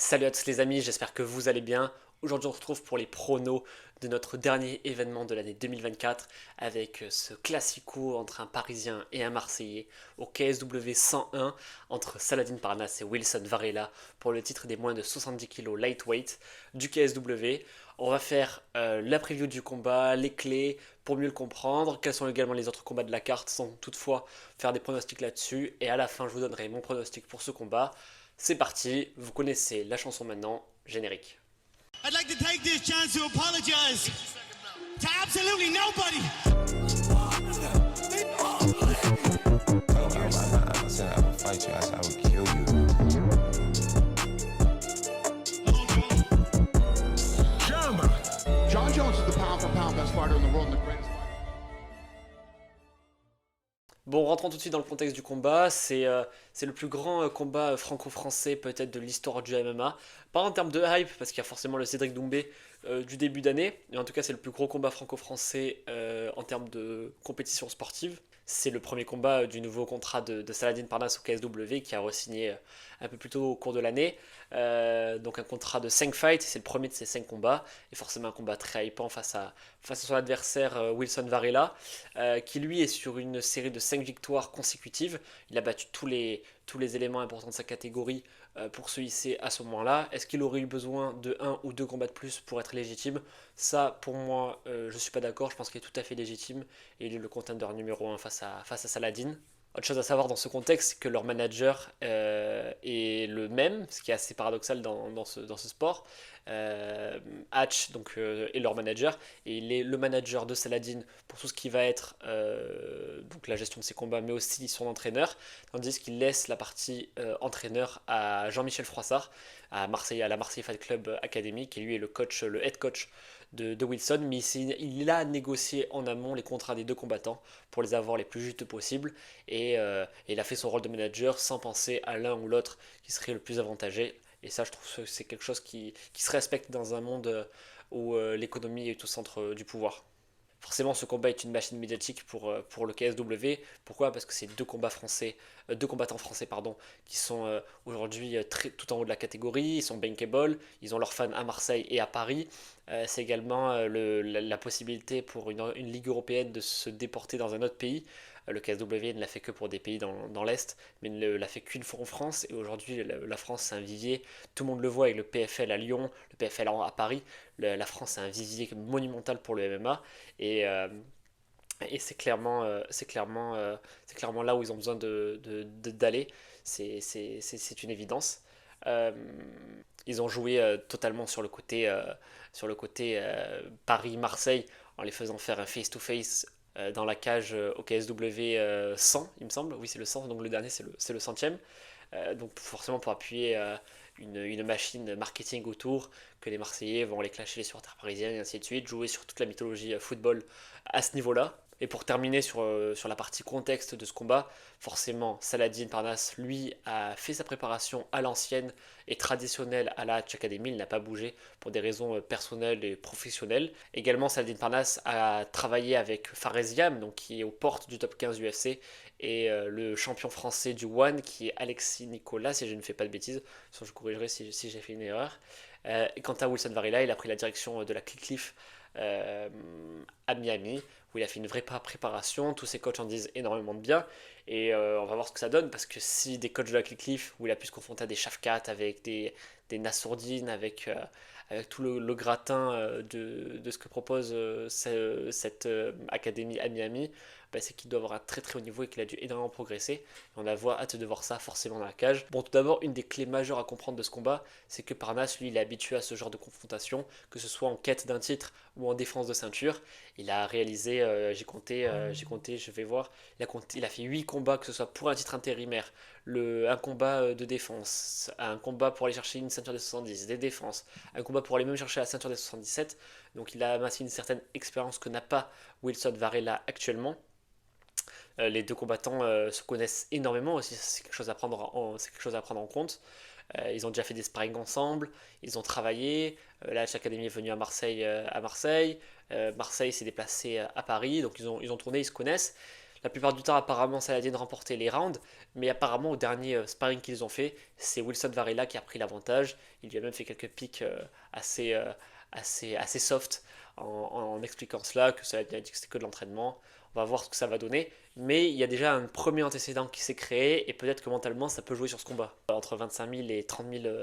Salut à tous les amis, j'espère que vous allez bien. Aujourd'hui on se retrouve pour les pronos de notre dernier événement de l'année 2024 avec ce classico entre un Parisien et un Marseillais au KSW 101 entre Saladin Parnasse et Wilson Varela pour le titre des moins de 70 kg lightweight du KSW. On va faire la preview du combat, les clés pour mieux le comprendre, quels sont également les autres combats de la carte sans toutefois faire des pronostics là-dessus et à la fin je vous donnerai mon pronostic pour ce combat. C'est parti, vous connaissez la chanson maintenant, générique. I'd like to take this chance to apologize to absolutely nobody. I would fight you. I would kill you. John Jones is the pound for pound best fighter in the world and the greatest fighter. Bon, rentrons tout de suite dans le contexte du combat. C'est le plus grand combat franco-français peut-être de l'histoire du MMA. Pas en termes de hype, parce qu'il y a forcément le Cédric Doumbé du début d'année. Mais en tout cas, c'est le plus gros combat franco-français en termes de compétition sportive. C'est le premier combat du nouveau contrat de Saladin Parnasse au KSW qui a re-signé un peu plus tôt au cours de l'année. Donc un contrat de 5 fights, c'est le premier de ces 5 combats. Et forcément un combat très hypant face à son adversaire Wilson Varela, qui lui est sur une série de 5 victoires consécutives. Il a battu tous les éléments importants de sa catégorie pour se hisser à ce moment-là. Est-ce qu'il aurait eu besoin de 1 ou 2 combats de plus pour être légitime? Ça, pour moi, je ne suis pas d'accord. Je pense qu'il est tout à fait légitime. Et il est le contender numéro 1 face à Saladin. Autre chose à savoir dans ce contexte, c'est que leur manager est le même, ce qui est assez paradoxal dans ce sport. Hatch donc, est leur manager, et il est le manager de Saladin pour tout ce qui va être donc la gestion de ses combats, mais aussi son entraîneur, tandis qu'il laisse la partie entraîneur à Jean-Michel Froissart, à Marseille, à la Marseille Fight Club Academy, qui lui est le head coach de Wilson, mais il a négocié en amont les contrats des deux combattants pour les avoir les plus justes possibles, et il a fait son rôle de manager sans penser à l'un ou l'autre qui serait le plus avantagé. Et ça, je trouve que c'est quelque chose qui se respecte dans un monde où l'économie est au centre du pouvoir. Forcément, ce combat est une machine médiatique pour le KSW. Pourquoi? Parce que c'est deux combattants français pardon, qui sont aujourd'hui tout en haut de la catégorie. Ils sont bankable, ils ont leurs fans à Marseille et à Paris. C'est également la possibilité pour une ligue européenne de se déporter dans un autre pays. Le KSW ne l'a fait que pour des pays dans l'Est, mais ne l'a fait qu'une fois en France. Et aujourd'hui, la France, c'est un vivier. Tout le monde le voit avec le PFL à Lyon, le PFL à Paris. La France, c'est un vivier monumental pour le MMA. Et, euh, et c'est clairement là où ils ont besoin d'aller. C'est une évidence. Euh, Ils ont joué totalement sur le côté Paris-Marseille en les faisant faire un face-to-face dans la cage au KSW 100, il me semble. Oui, c'est le 100, donc le dernier, c'est le centième. Donc forcément pour appuyer une machine marketing autour, que les Marseillais vont aller clasher les supporters parisiens et ainsi de suite, jouer sur toute la mythologie football à ce niveau-là. Et pour terminer sur la partie contexte de ce combat, forcément Saladin Parnasse, lui, a fait sa préparation à l'ancienne et traditionnelle à la Hatch Academy, il n'a pas bougé pour des raisons personnelles et professionnelles. Également, Saladin Parnasse a travaillé avec Faresiam, donc qui est aux portes du top 15 UFC, et le champion français du One, qui est Alexis Nicolas, si je ne fais pas de bêtises, sinon je corrigerai si j'ai fait une erreur. Et quant à Wilson Varela, il a pris la direction de la Cliff euh, à Miami, où il a fait une vraie préparation. Tous ses coachs en disent énormément de bien. Et on va voir ce que ça donne, parce que si des coachs de la Cliff, où il a pu se confronter à des Shafkat, avec des Nassourdine, avec tout le gratin de ce que propose cette académie à Miami, bah, c'est qu'il doit avoir un très très haut niveau et qu'il a dû énormément progresser. Et on a hâte de voir ça forcément dans la cage. Bon, tout d'abord, une des clés majeures à comprendre de ce combat, c'est que Parnasse, lui, il est habitué à ce genre de confrontation, que ce soit en quête d'un titre ou en défense de ceinture. Il a réalisé, je vais voir, il a fait 8 combats, que ce soit pour un titre intérimaire, un combat de défense, un combat pour aller chercher une ceinture des 70, des défenses, un combat pour aller même chercher la ceinture des 77. Donc il a amassé une certaine expérience que n'a pas Wilson Varela actuellement. Les deux combattants se connaissent énormément aussi, c'est quelque chose à prendre en compte. Ils ont déjà fait des sparring ensemble, ils ont travaillé. Là, chaque académie est venue à Marseille. Marseille s'est déplacé à Paris, donc ils ont tourné, ils se connaissent. La plupart du temps, apparemment, Saladin remportait les rounds, mais apparemment, au dernier sparring qu'ils ont fait, c'est Wilson Varela qui a pris l'avantage. Il lui a même fait quelques pics assez, assez soft en expliquant cela, que Saladin a dit que c'était que de l'entraînement. On va voir ce que ça va donner. Mais il y a déjà un premier antécédent qui s'est créé et peut-être que mentalement ça peut jouer sur ce combat. Entre 25 000 et 30 000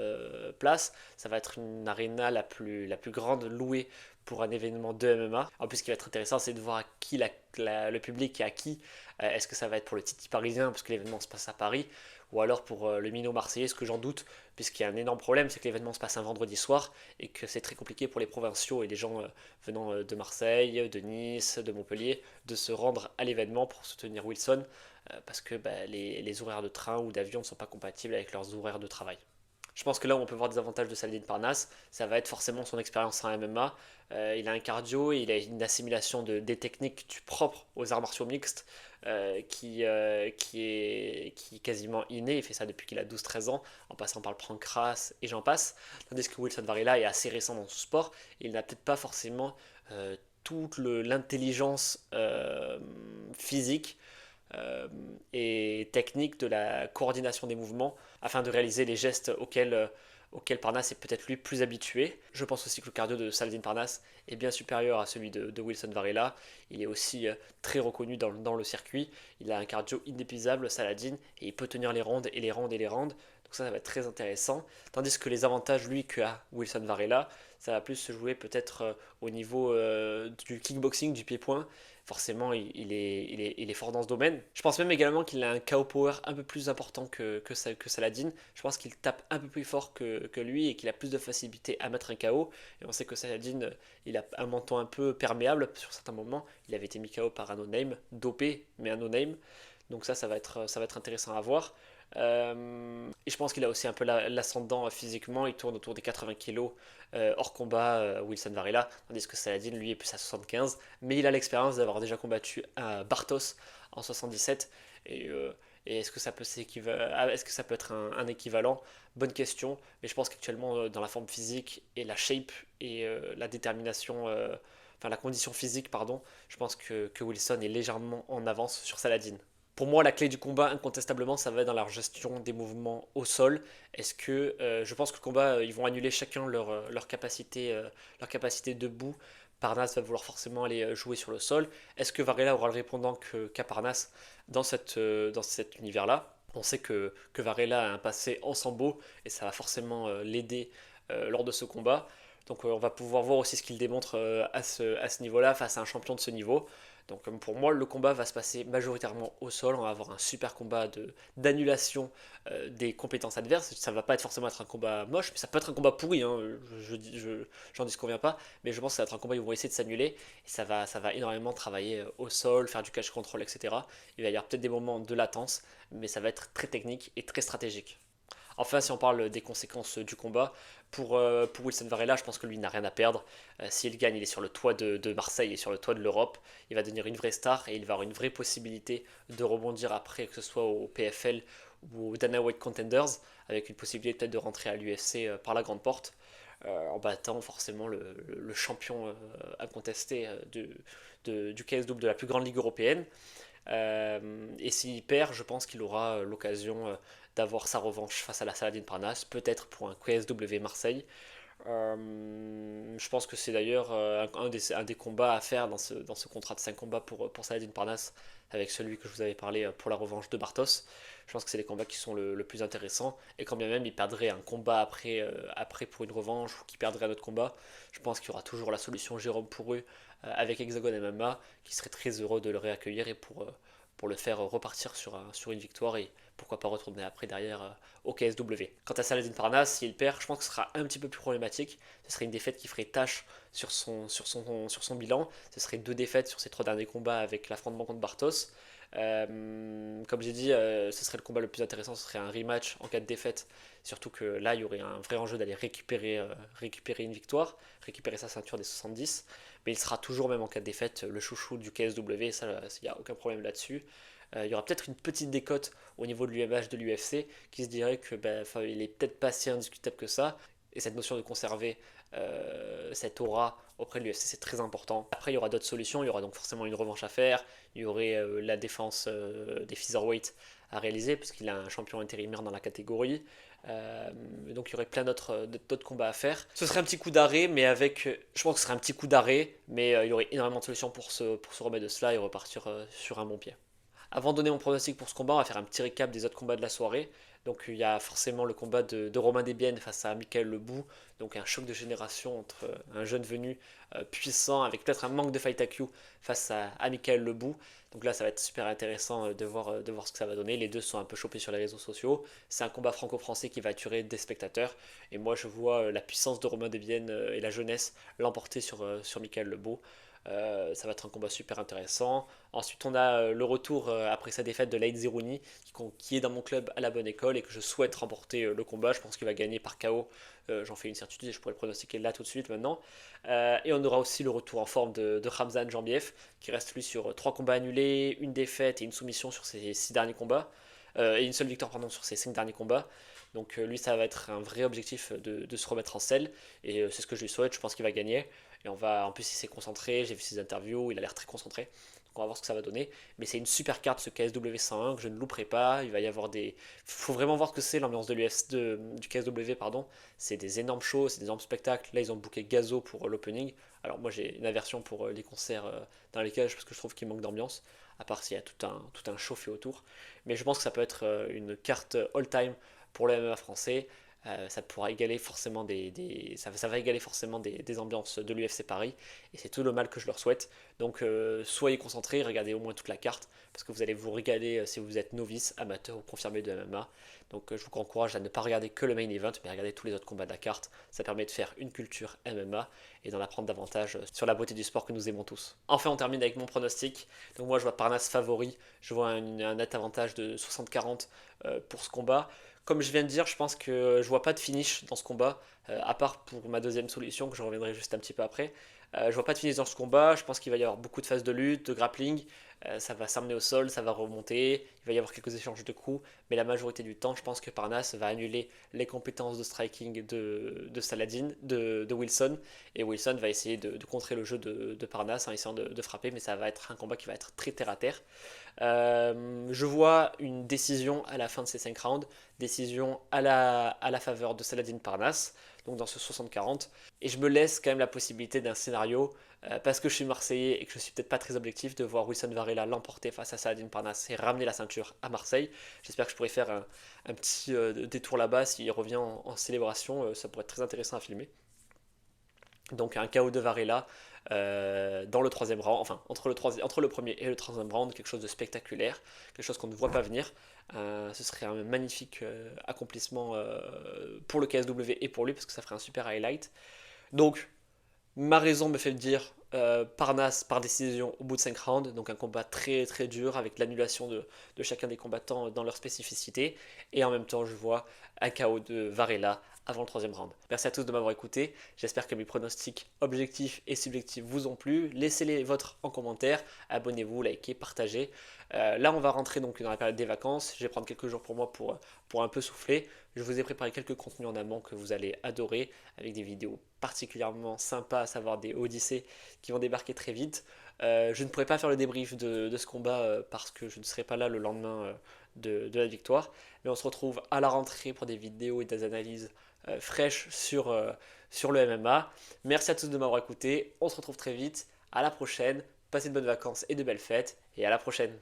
places, ça va être une arena la plus grande louée pour un événement de MMA. En plus, ce qui va être intéressant, c'est de voir à qui le public et à qui. Est-ce que ça va être pour le Titi parisien, parce que l'événement se passe à Paris, ou alors pour le Minot marseillais, ce que j'en doute, puisqu'il y a un énorme problème, c'est que l'événement se passe un vendredi soir et que c'est très compliqué pour les provinciaux et les gens venant de Marseille, de Nice, de Montpellier, de se rendre à l'événement pour soutenir Wilson, parce que les horaires de train ou d'avion ne sont pas compatibles avec leurs horaires de travail. Je pense que là où on peut voir des avantages de Saladin Parnasse, ça va être forcément son expérience en MMA. Il a un cardio, il a une assimilation des techniques du propre aux arts martiaux mixtes qui est quasiment inné. Il fait ça depuis qu'il a 12-13 ans, en passant par le pancras et j'en passe. Tandis que Wilson Varela est assez récent dans ce sport. Il n'a peut-être pas forcément toute l'intelligence physique et technique de la coordination des mouvements afin de réaliser les gestes auxquels Parnasse est peut-être lui plus habitué. Je pense aussi que le cardio de Saladin Parnasse est bien supérieur à celui de Wilson Varela. Il est aussi très reconnu dans le circuit. Il a un cardio inépuisable, Saladin, et il peut tenir les rondes et les rondes et les rondes. Donc ça va être très intéressant. Tandis que les avantages, lui, qu'a Wilson Varela, ça va plus se jouer peut-être au niveau du kickboxing, du pied-point. Forcément, il est fort dans ce domaine. Je pense même également qu'il a un KO power un peu plus important que Saladin. Je pense qu'il tape un peu plus fort que lui et qu'il a plus de facilité à mettre un KO. Et on sait que Saladin, il a un menton un peu perméable sur certains moments. Il avait été mis KO par un no-name, dopé, mais un no-name. Donc ça va être intéressant à voir. Et je pense qu'il a aussi un peu l'ascendant physiquement. Il tourne autour des 80 kg hors combat, Wilson Varela, tandis que Saladin, lui, est plus à 75. Mais il a l'expérience d'avoir déjà combattu Bartos en 77. Et est-ce que ça peut est-ce que ça peut être un équivalent? Bonne question. Mais je pense qu'actuellement, dans la forme physique et la shape et la détermination, enfin la condition physique, pardon, je pense que Wilson est légèrement en avance sur Saladin. Pour moi, la clé du combat, incontestablement, ça va être dans la gestion des mouvements au sol. Est-ce que je pense que le combat, ils vont annuler chacun leur capacité debout. Parnasse va vouloir forcément aller jouer sur le sol. Est-ce que Varela aura le répondant qu'à Parnasse dans cet univers-là? On sait que Varela a un passé en sambo et ça va forcément l'aider lors de ce combat. Donc on va pouvoir voir aussi ce qu'il démontre à ce niveau-là face à un champion de ce niveau. Donc pour moi, le combat va se passer majoritairement au sol. On va avoir un super combat d'annulation des compétences adverses. Ça va pas être forcément être un combat moche, mais ça peut être un combat pourri. Hein. J'en disconviens pas, mais je pense que ça va être un combat où ils vont essayer de s'annuler. Et ça va énormément travailler au sol, faire du catch control, etc. Il va y avoir peut-être des moments de latence, mais ça va être très technique et très stratégique. Enfin, si on parle des conséquences du combat, pour Wilson Varela, je pense que lui n'a rien à perdre. S'il gagne, il est sur le toit de Marseille et sur le toit de l'Europe. Il va devenir une vraie star et il va avoir une vraie possibilité de rebondir après, que ce soit au PFL ou au Dana White Contenders, avec une possibilité peut-être de rentrer à l'UFC par la grande porte, en battant forcément le champion incontesté du KSW de la plus grande ligue européenne. Et s'il perd, je pense qu'il aura l'occasion d'avoir sa revanche face à la Saladin Parnasse, peut-être pour un KSW Marseille. Je pense que c'est d'ailleurs un des combats à faire dans ce contrat de 5 combats pour Saladin Parnasse, avec celui que je vous avais parlé pour la revanche de Bartos. Je pense que c'est les combats qui sont le plus intéressants. Et quand bien même il perdrait un combat après pour une revanche ou qu'il perdrait un autre combat, je pense qu'il y aura toujours la solution Jérôme pour eux avec Hexagon MMA, qui serait très heureux de le réaccueillir et pour le faire repartir sur une victoire et pourquoi pas retourner après derrière au KSW. Quant à Saladin Parnasse, s'il perd, je pense que ce sera un petit peu plus problématique. Ce serait une défaite qui ferait tâche sur son bilan. Ce serait 2 défaites sur ses 3 derniers combats avec l'affrontement contre Bartos. Comme j'ai dit, ce serait le combat le plus intéressant, ce serait un rematch en cas de défaite. Surtout que là, il y aurait un vrai enjeu d'aller récupérer une victoire, récupérer sa ceinture des 70. Mais il sera toujours, même en cas de défaite, le chouchou du KSW, ça, il n'y a aucun problème là-dessus. Il y aura peut-être une petite décote au niveau de l'UMH de l'UFC qui se dirait que il est peut-être pas si indiscutable que ça. Et cette notion de conserver cette aura auprès de l'UFC, c'est très important. Après, il y aura d'autres solutions. Il y aura donc forcément une revanche à faire. Il y aurait la défense des featherweight à réaliser, puisqu'il a un champion intérimaire dans la catégorie. Donc il y aurait plein d'autres combats à faire. Ce serait un petit coup d'arrêt, mais je pense que ce serait un petit coup d'arrêt, mais il y aurait énormément de solutions pour se remettre de cela et repartir sur un bon pied. Avant de donner mon pronostic pour ce combat, on va faire un petit récap des autres combats de la soirée. Donc il y a forcément le combat de Romain Desbiènes face à Michael Lebou, donc un choc de génération entre un jeune venu puissant avec peut-être un manque de fight IQ face à Michael Lebou. Donc là ça va être super intéressant de voir ce que ça va donner. Les deux sont un peu chopés sur les réseaux sociaux. C'est un combat franco-français qui va attirer des spectateurs. Et moi je vois la puissance de Romain Desbiènes et la jeunesse l'emporter sur Michael Lebou. Ça va être un combat super intéressant. Ensuite, on a le retour après sa défaite de Laïd Zerouni, qui est dans mon club à la bonne école et que je souhaite remporter le combat. Je pense qu'il va gagner par KO. J'en fais une certitude et je pourrais le pronostiquer là tout de suite maintenant. Et on aura aussi le retour en forme de Khamzat Jambiev, qui reste lui sur 3 combats annulés, une défaite et une soumission sur ses 6 derniers combats. Et une seule victoire sur ses 5 derniers combats. Donc lui, ça va être un vrai objectif de se remettre en selle. Et c'est ce que je lui souhaite. Je pense qu'il va gagner. Et en plus, il s'est concentré. J'ai vu ses interviews. Il a l'air très concentré. Donc on va voir ce que ça va donner. Mais c'est une super carte, ce KSW 101, que je ne louperai pas. Il va y avoir faut vraiment voir ce que c'est l'ambiance de du KSW, pardon. C'est des énormes shows, c'est des énormes spectacles. Là, ils ont booké Gazo pour l'opening. Alors moi, j'ai une aversion pour les concerts dans les cages parce que je trouve qu'il manque d'ambiance. À part s'il y a tout un show fait autour. Mais je pense que ça peut être une carte all-time pour le MMA français. Ça pourra égaler forcément ça va égaler forcément des ambiances de l'UFC Paris, et c'est tout le mal que je leur souhaite. Donc soyez concentrés, regardez au moins toute la carte, parce que vous allez vous régaler si vous êtes novice, amateur ou confirmé de MMA. Donc je vous encourage à ne pas regarder que le main event, mais regarder tous les autres combats de la carte. Ça permet de faire une culture MMA et d'en apprendre davantage sur la beauté du sport que nous aimons tous. Enfin, on termine avec mon pronostic. Donc moi je vois Parnasse favori, je vois un net avantage de 60-40 pour ce combat. Comme je viens de dire, je pense que je vois pas de finish dans ce combat, à part pour ma deuxième solution, que je reviendrai juste un petit peu après. Je vois pas de finish dans ce combat, je pense qu'il va y avoir beaucoup de phases de lutte, de grappling, ça va s'amener au sol, ça va remonter, il va y avoir quelques échanges de coups, mais la majorité du temps, je pense que Parnasse va annuler les compétences de striking de Saladin, de Wilson, et Wilson va essayer de contrer le jeu de Parnasse en essayant de frapper, mais ça va être un combat qui va être très terre à terre. Je vois une décision à la fin de ces 5 rounds, décision à la faveur de Saladin Parnasse, donc dans ce 60-40, et je me laisse quand même la possibilité d'un scénario, parce que je suis Marseillais et que je suis peut-être pas très objectif, de voir Wilson Varela l'emporter face à Saladin Parnasse et ramener la ceinture à Marseille. J'espère que je pourrai faire un petit détour là-bas s'il revient en célébration, ça pourrait être très intéressant à filmer. Donc un KO de Varela dans le troisième round, enfin entre le premier et le troisième round, quelque chose de spectaculaire, quelque chose qu'on ne voit pas venir. Ce serait un magnifique accomplissement pour le KSW et pour lui, parce que ça ferait un super highlight. Donc ma raison me fait le dire, Parnasse par décision au bout de 5 rounds, donc un combat très très dur avec l'annulation de chacun des combattants dans leur spécificité, et en même temps je vois un KO de Varela avant le troisième round. Merci à tous de m'avoir écouté, j'espère que mes pronostics objectifs et subjectifs vous ont plu, laissez les vôtres en commentaire, abonnez-vous, likez, partagez. Là on va rentrer donc dans la période des vacances, je vais prendre quelques jours pour moi pour un peu souffler. Je vous ai préparé quelques contenus en amont que vous allez adorer, avec des vidéos particulièrement sympas, à savoir des Odyssées qui vont débarquer très vite. Je ne pourrai pas faire le débrief de ce combat parce que je ne serai pas là le lendemain de la victoire, mais on se retrouve à la rentrée pour des vidéos et des analyses fraîches sur le MMA. Merci à tous de m'avoir écouté, on se retrouve très vite, à la prochaine, passez de bonnes vacances et de belles fêtes, et à la prochaine.